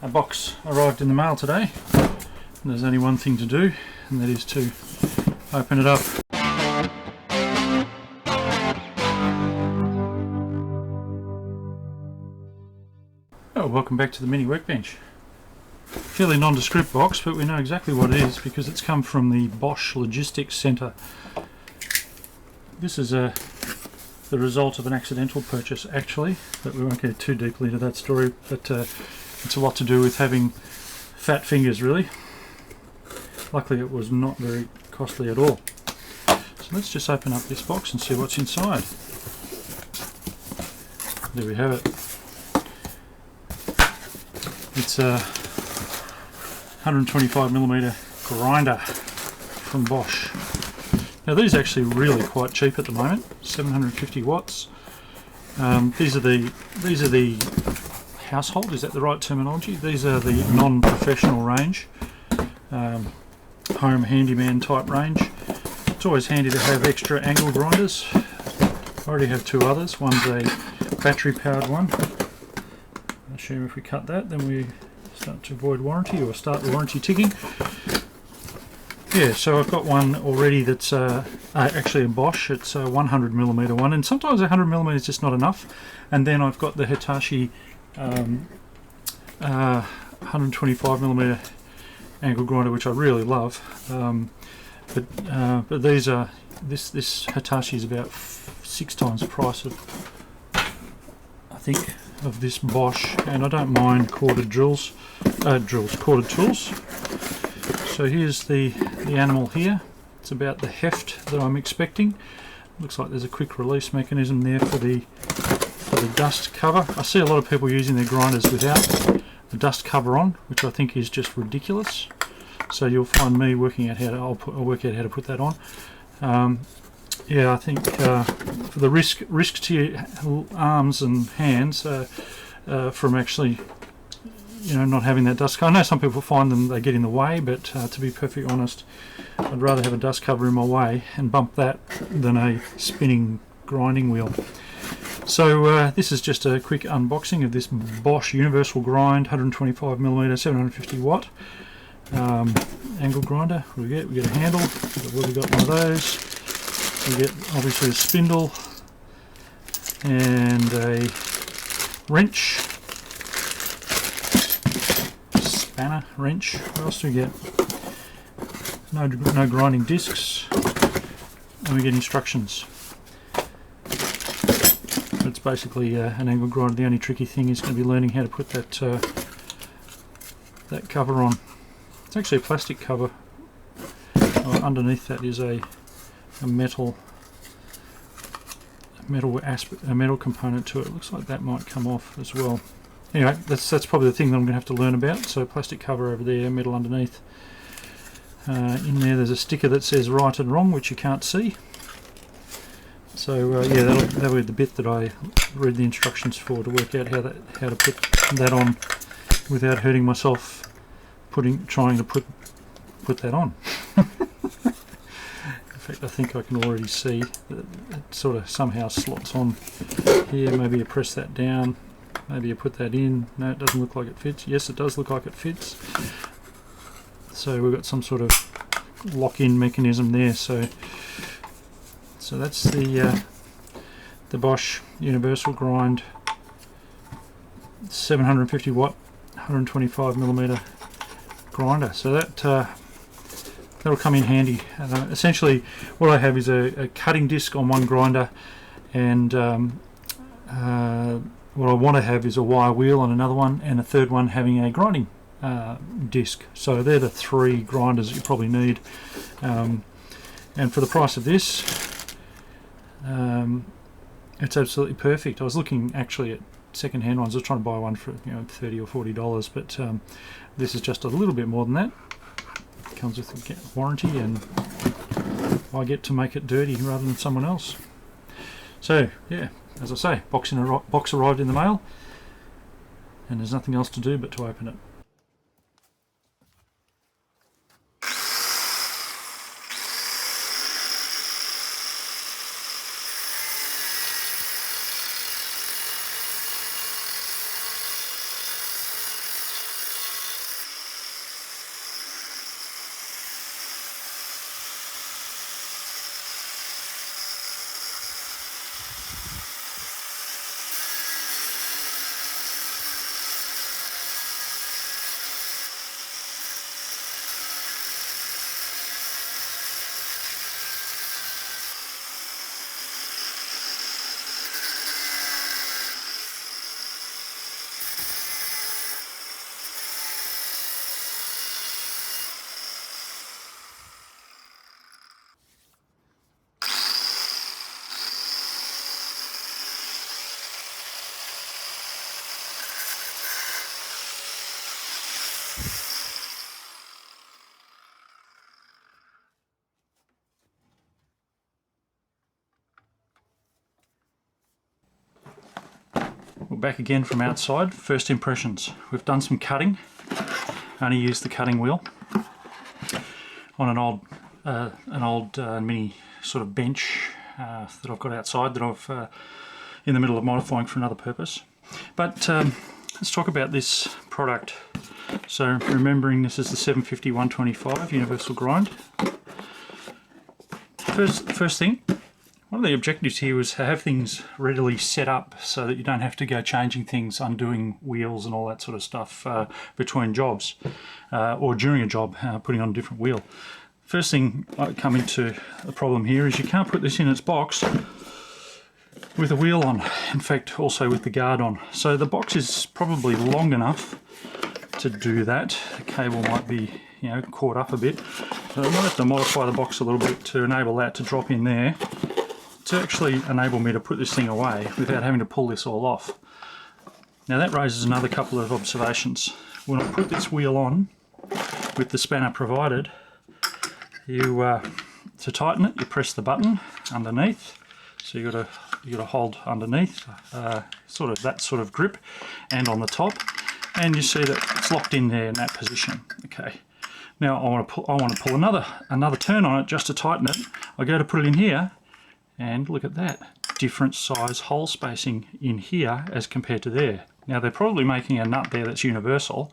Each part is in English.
A box arrived in the mail today, and there's only one thing to do, and that is to open it up. Oh, welcome back to the mini workbench. Fairly nondescript box, but we know exactly what it is because it's come from the Bosch Logistics Centre. This is the result of an accidental purchase, actually, but we won't get too deeply into that story, but it's a lot to do with having fat fingers, really. Luckily it was not very costly at all. So let's just open up this box and see what's inside. There we have it. It's a 125mm grinder from Bosch. Now these are actually really quite cheap at the moment, 750 watts. These are the household, is that the right terminology? These are the non-professional range, home handyman type range. It's always handy to have extra angle grinders. I already have two others. One's a battery powered one. I assume if we cut that, then we start to avoid warranty or start the warranty ticking. Yeah, so I've got one already that's actually a Bosch. It's a 100mm one, and sometimes 100mm is just not enough. And then I've got the Hitachi 125mm angle grinder, which I really love. But these are this Hitachi is about 6 times the price of, I think, of this Bosch, and I don't mind corded corded tools. So here's the animal here. It's about the heft that I'm expecting. Looks like there's a quick release mechanism there for the dust cover. I see a lot of people using their grinders without the dust cover on, which I think is just ridiculous. So you'll find me working out I'll work out how to put that on. Yeah, I think for the risk to your arms and hands from actually, not having that dust cover. I know some people find they get in the way, but to be perfectly honest, I'd rather have a dust cover in my way and bump that than a spinning grinding wheel. So this is just a quick unboxing of this Bosch UniversalGrind 125mm 750 watt angle grinder. What do we get? We get a handle. We got one of those. We get obviously a spindle and a wrench, spanner, wrench. What else do we get? No grinding discs, and we get instructions. It's basically an angle grinder. The only tricky thing is going to be learning how to put that cover on. It's actually a plastic cover. Underneath that is a metal component to it. It looks like that might come off as well. Anyway, that's probably the thing that I'm going to have to learn about. So plastic cover over there, metal underneath. In there's a sticker that says right and wrong, which you can't see. So yeah, that'll be the bit that I read the instructions for, to work out how to put that on without hurting myself trying to put that on. In fact, I think I can already see that it sort of somehow slots on here. Maybe you press that down, maybe you put that in. No, it doesn't look like it fits. Yes, it does look like it fits. So we've got some sort of lock-in mechanism there. So that's the Bosch UniversalGrind 750 watt 125mm grinder. So that'll come in handy. Essentially what I have is a cutting disc on one grinder, and what I want to have is a wire wheel on another one, and a third one having a grinding disc. So they're the 3 grinders that you probably need, and for the price of this, it's absolutely perfect. I was looking actually at second-hand ones. I was trying to buy one for $30 or $40, but this is just a little bit more than that. It comes with a warranty, and I get to make it dirty rather than someone else. So yeah, as I say, box arrived in the mail, and there's nothing else to do but to open it. We're back again from outside. First impressions. We've done some cutting. Only used the cutting wheel on an old mini sort of bench that I've got outside that I've in the middle of modifying for another purpose. But let's talk about this product. So remembering this is the 750-125 Universal Grind. First thing, one of the objectives here was to have things readily set up so that you don't have to go changing things, undoing wheels and all that sort of stuff between jobs or during a job, putting on a different wheel. First thing I come into the problem here is you can't put this in its box with a wheel on, in fact also with the guard on. So the box is probably long enough to do that. The cable might be, you know, caught up a bit. So I might have to modify the box a little bit to enable that to drop in there, to actually enable me to put this thing away without having to pull this all off. Now that raises another couple of observations. When I put this wheel on with the spanner provided, you to tighten it, you press the button underneath. So you got to hold underneath, sort of that sort of grip, and on the top, and you see that it's locked in there in that position. Okay. Now I want to pull another turn on it just to tighten it. I go to put it in here, and look at that, different size hole spacing in here as compared to there. Now they're probably making a nut there that's universal,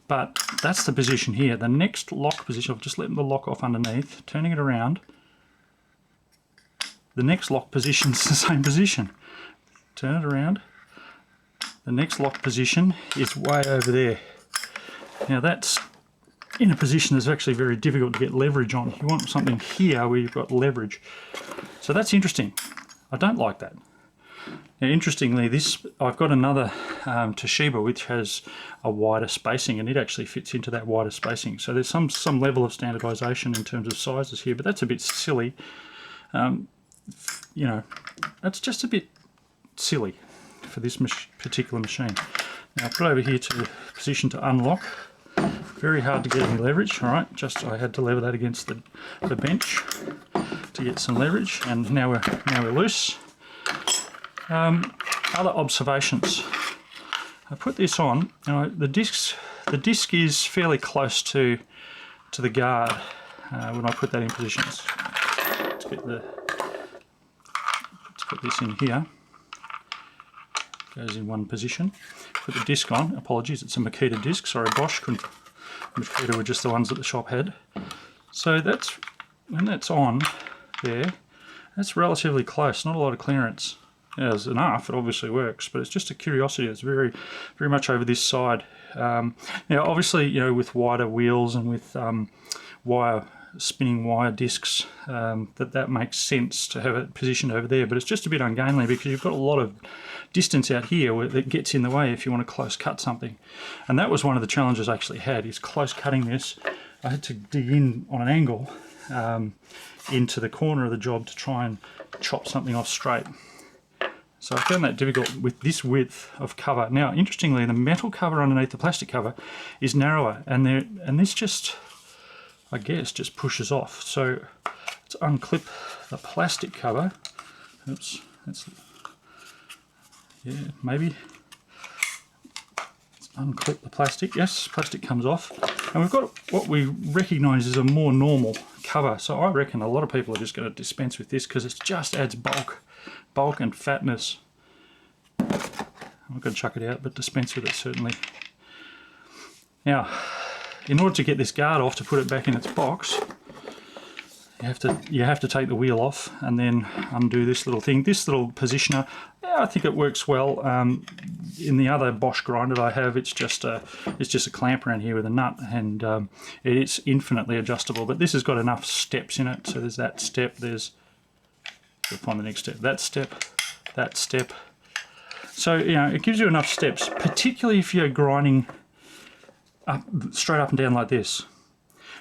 but that's the position here. The next lock position, I've just let the lock off underneath, turning it around. The next lock position is the same position. Turn it around. The next lock position is way over there. Now that's in a position that's actually very difficult to get leverage on. You want something here where you've got leverage. So that's interesting. I don't like that. Now, interestingly, I've got another Toshiba which has a wider spacing, and it actually fits into that wider spacing. So there's some level of standardization in terms of sizes here, but that's a bit silly. You know, that's just a bit silly for this particular machine. Now I put it over here to position to unlock. Very hard to get any leverage. All right, I had to lever that against the bench to get some leverage, and now we're loose. Other observations. I put this on. You know, the disc is fairly close to the guard when I put that in position. Let's put this in here. Goes in one position. Put the disc on. Apologies, it's a Makita disc. Sorry, Bosch. Makita were just the ones that the shop had. So when that's on there, that's relatively close. Not a lot of clearance. There's enough. It obviously works, but it's just a curiosity. It's very, very much over this side. Now, obviously, you know, with wider wheels and with spinning wire discs, that makes sense to have it positioned over there. But it's just a bit ungainly because you've got a lot of distance out here where it gets in the way if you want to close cut something. And that was one of the challenges I actually had, is close cutting this. I had to dig in on an angle into the corner of the job to try and chop something off straight. So I found that difficult with this width of cover. Now, interestingly, the metal cover underneath the plastic cover is narrower, and this just, I guess, just pushes off. So let's unclip the plastic cover. Oops, yeah, maybe. Let's unclip the plastic. Yes, plastic comes off. And we've got what we recognise as a more normal cover. So I reckon a lot of people are just going to dispense with this because it just adds bulk and fatness. I'm not going to chuck it out, but dispense with it certainly. Now, in order to get this guard off to put it back in its box, you have to take the wheel off and then undo this little thing. This little positioner, yeah, I think it works well. In the other Bosch grinder I have, it's just a clamp around here with a nut, and it's infinitely adjustable. But this has got enough steps in it. So there's that step. There's, we'll find the next step. That step. That step. So you know, it gives you enough steps, particularly if you're grinding straight up and down like this.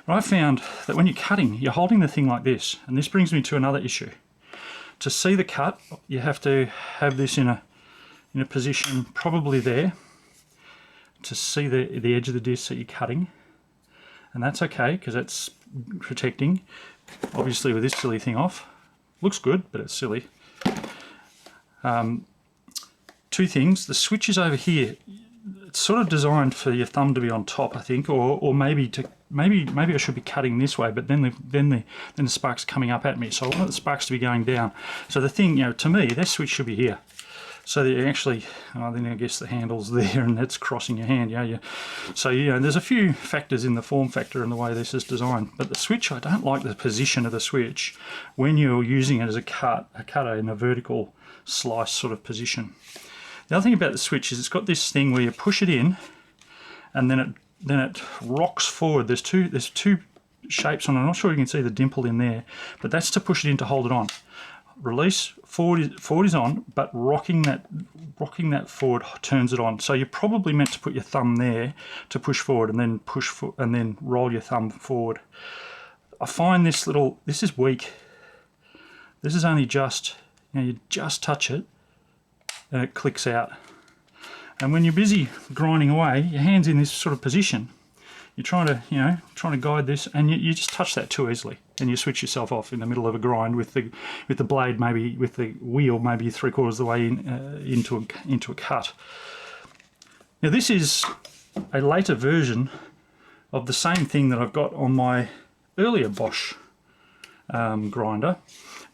But I found that when you're cutting, you're holding the thing like this, and this brings me to another issue. To see the cut, you have to have this in a position probably there, to see the edge of the disc that you're cutting, and that's okay because that's protecting. Obviously with this silly thing off, looks good, but it's silly. Two things, the switch is over here. It's sort of designed for your thumb to be on top, I think, or maybe I should be cutting this way, but then the spark's coming up at me, so I want the sparks to be going down. So the thing, you know, to me, that switch should be here. So that you actually, then I guess the handle's there and that's crossing your hand, yeah. So, you know, there's a few factors in the form factor and the way this is designed. But the switch, I don't like the position of the switch when you're using it as a cutter in a vertical slice sort of position. The other thing about the switch is it's got this thing where you push it in and then it rocks forward. There's two shapes on it. I'm not sure you can see the dimple in there, but that's to push it in to hold it on. Release, forward is on, but rocking that forward turns it on. So you're probably meant to put your thumb there to push forward and then and then roll your thumb forward. I find this is weak. This is only just, you know, you just touch it and it clicks out. And when you're busy grinding away, your hand's in this sort of position. You're trying to guide this, and you just touch that too easily, and you switch yourself off in the middle of a grind with the blade, maybe with the wheel maybe 3/4 of the way into a cut. Now this is a later version of the same thing that I've got on my earlier Bosch grinder,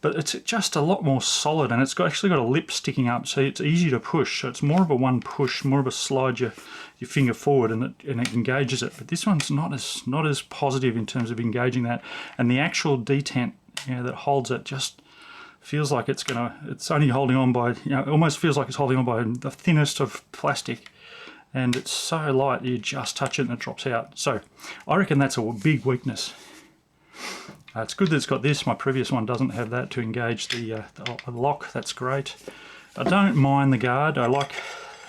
but it's just a lot more solid, and it's actually got a lip sticking up, so it's easy to push. So it's more of a one push, more of a slide your finger forward, and it engages it. But this one's not as positive in terms of engaging that, and the actual detent, you know, that holds it just feels like it's only holding on by, you know, it almost feels like it's holding on by the thinnest of plastic, and it's so light you just touch it and it drops out. So I reckon that's a big weakness. It's good that it's got this. My previous one doesn't have that to engage the lock. That's great. I don't mind the guard. I like,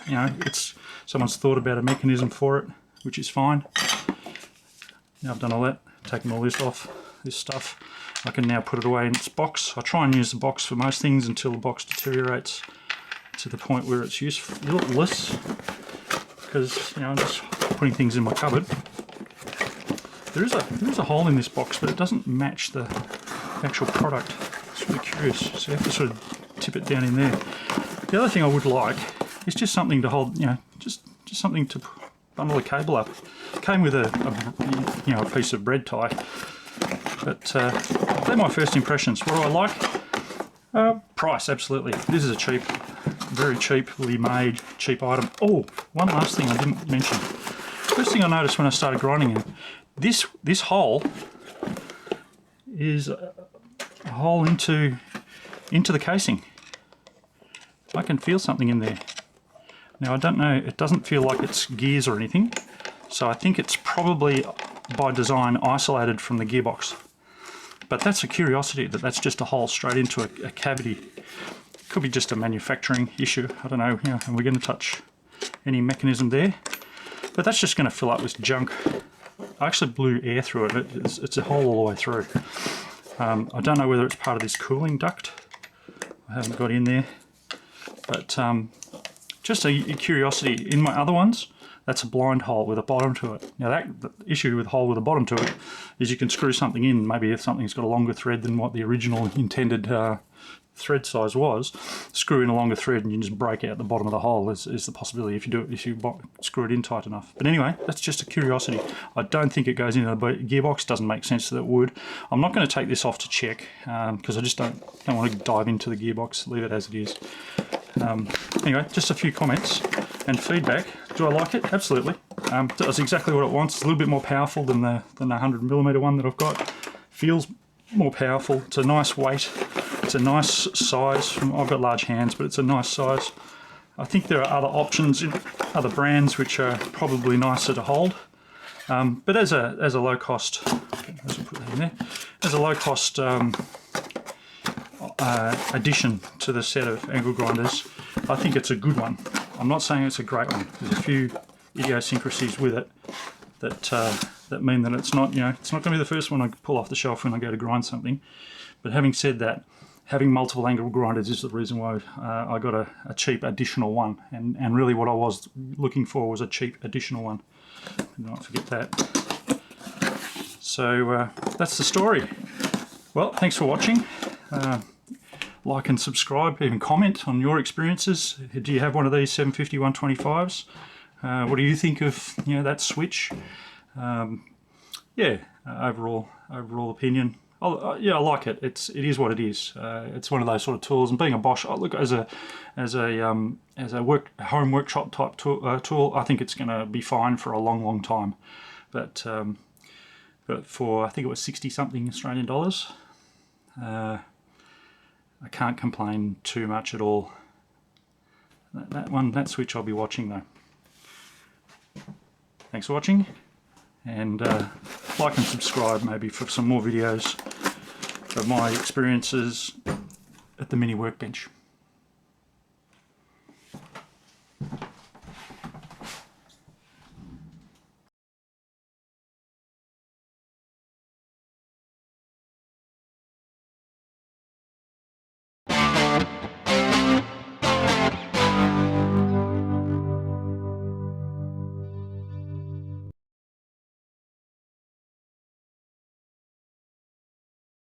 you know, someone's thought about a mechanism for it, which is fine. Now I've done all that, taken all this off, this stuff. I can now put it away in its box. I try and use the box for most things until the box deteriorates to the point where it's useless, because, you know, I'm just putting things in my cupboard. There is a hole in this box, but it doesn't match the actual product. It's really curious, so you have to sort of tip it down in there. The other thing I would like is just something to hold, you know, just something to bundle the cable up. It came with a piece of bread tie, but they're my first impressions. What do I like? Price, absolutely. This is a very cheaply made, cheap item. Oh, one last thing I didn't mention. First thing I noticed when I started grinding in, this hole is a hole into the casing. I can feel something in there. Now I don't know, it doesn't feel like it's gears or anything, so I think it's probably by design isolated from the gearbox. But that's a curiosity, that's just a hole straight into a cavity. Could be just a manufacturing issue, I don't know, you know, and we're going to touch any mechanism there. But that's just going to fill up with junk. I actually blew air through it. It's a hole all the way through. I don't know whether it's part of this cooling duct. I haven't got in there. But just a curiosity. In my other ones, that's a blind hole with a bottom to it. Now the issue with a hole with a bottom to it is you can screw something in. Maybe if something's got a longer thread than what the original intended thread size was, screw in a longer thread and you just break out the bottom of the hole is the possibility if you screw it in tight enough. But anyway, that's just a curiosity. I don't think it goes into the gearbox. Doesn't make sense that it would. I'm not going to take this off to check because I just don't want to dive into the gearbox. Leave it as it is. Anyway, just a few comments and feedback. Do I like it? Absolutely. That's exactly what it wants. It's a little bit more powerful than the 100mm one that I've got. Feels more powerful. It's a nice weight. It's a nice size. I've got large hands, but it's a nice size. I think there are other options in other brands which are probably nicer to hold. But as a low cost, as a low cost addition to the set of angle grinders, I think it's a good one. I'm not saying it's a great one. There's a few idiosyncrasies with it that mean that it's not, you know, it's not going to be the first one I pull off the shelf when I go to grind something. But having said that, having multiple angle grinders is the reason why I got a cheap additional one, and really what I was looking for was a cheap additional one. Do not forget that. So that's the story. Well, thanks for watching. Like and subscribe, even comment on your experiences. Do you have one of these 750 125s? What do you think of that switch? Yeah, overall opinion. Yeah, I like it. It is what it is. It's one of those sort of tools. And being a Bosch, look, as a home workshop type tool, I think it's going to be fine for a long time. But for, I think it was 60 something Australian dollars, I can't complain too much at all. That switch I'll be watching though. Thanks for watching, and like and subscribe maybe for some more videos of my experiences at the mini workbench.